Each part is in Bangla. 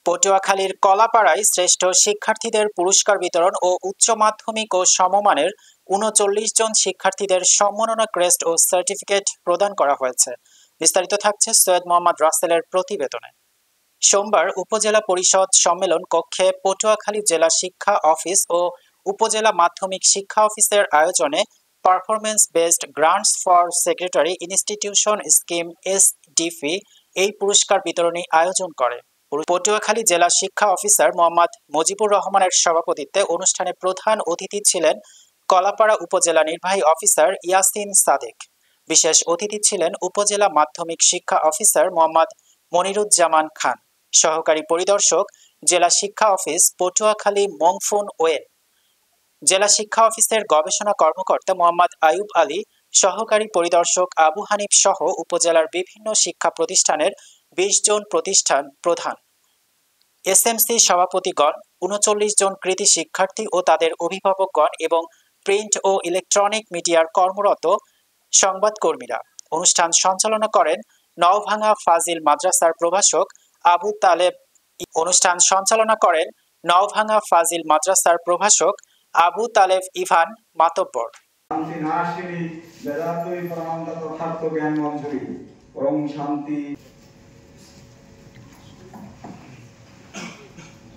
পটুয়াখালীর কলাপাড়ায় শ্রেষ্ঠ শিক্ষার্থীদের পুরস্কার বিতরণ ও উচ্চ মাধ্যমিক ও সমমানের ৩৯ জন শিক্ষার্থীদের সম্মাননা ক্রেস্ট ও সার্টিফিকেট প্রদান করা হয়েছে। বিস্তারিত থাকছে সৈয়দ মোহাম্মদ রাসেলের প্রতিবেদনে। সোমবার উপজেলা পরিষদ সম্মেলন কক্ষে পটুয়াখালী জেলা শিক্ষা অফিস ও উপজেলা মাধ্যমিক শিক্ষা অফিসের আয়োজনে performance based grants for secretary institution scheme SDFI এই পুরস্কার বিতরণী আয়োজন করে। পটুয়াখালী জেলা শিক্ষা অফিসার মোহাম্মদ মুজিবুর রহমানের সভাপতিত্বে অনুষ্ঠানে প্রধান অতিথি ছিলেন কলাপাড়া উপজেলা নির্বাহী অফিসার ইয়াসিন সাদেক। বিশেষ অতিথি ছিলেন উপজেলা মাধ্যমিক শিক্ষা অফিসার মোহাম্মদ মনিরুজ্জামান খান, সহকারী পরিদর্শক জেলা শিক্ষা অফিস পটুয়াখালী মংফুন ওয়েন, জেলা শিক্ষা অফিসের গবেষণা কর্মকর্তা মোহাম্মদ আয়ুব আলী, সহকারী পরিদর্শক আবু হানিফ সহ উপজেলার বিভিন্ন শিক্ষা প্রতিষ্ঠানের 20 জন প্রতিষ্ঠান প্রধান, SMC সভাপতিগণ, 39 জন কৃতি শিক্ষার্থী ও তাদের অভিভাবকগণ এবং প্রিন্ট ও ইলেকট্রনিক মিডিয়ার কর্মরত সংবাদকর্মীরা। অনুষ্ঠান সঞ্চালনা করেন নওভাঙ্গা ফাজিল মাদ্রাসার প্রভাষক আবু তালেব। আবু তালেব ইভান মাতব্বর।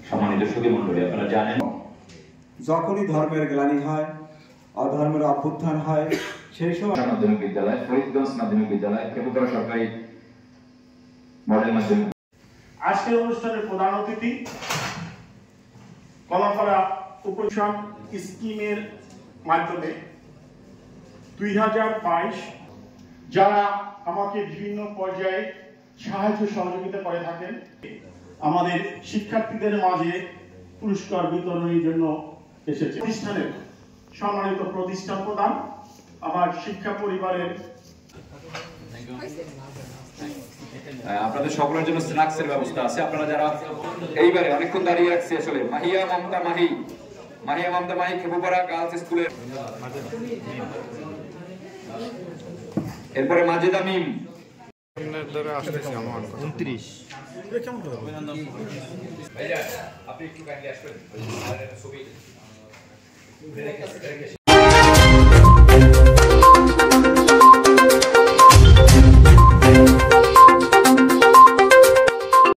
সম্মানিত সুধী মণ্ডলী, আপনারা জানেন যখনই ধর্মের গ্লানি হয়, অধর্মের অভ্যুত্থান হয়, সেই সময় মাধ্যমিক বিদ্যালয়, ফরিদগঞ্জ মাধ্যমিক বিদ্যালয়, কেবুতরা সরকারি মডেল মাধ্যমিক। আজকের অনুষ্ঠানের প্রধান অতিথি কলাপাড়া উপশম স্কিমের মাধ্যমে 2022 যারা আমাকে বিভিন্ন পর্যায়ে সাহায্য সহযোগিতা করে থাকেন, আমাদের শিক্ষার্থীদের মাঝে পুরস্কার বিতরণের জন্য এসেছে। প্রতিষ্ঠানের সম্মানিত প্রতিষ্ঠান প্রদান আমার শিক্ষা পরিবারের আপনাদের সকলের জন্য স্ন্যাক্সের ব্যবস্থা আছে। আপনারা যারা এইবারে অনেকক্ষণ দাঁড়িয়ে রাখছি, আসলে মাহিয়া মমতা মাহি খেপুপাড়া গার্লস স্কুলের, এরপরে মাজেদা মিম 29 আপনি একটু কাইন্ডলি আসবেন।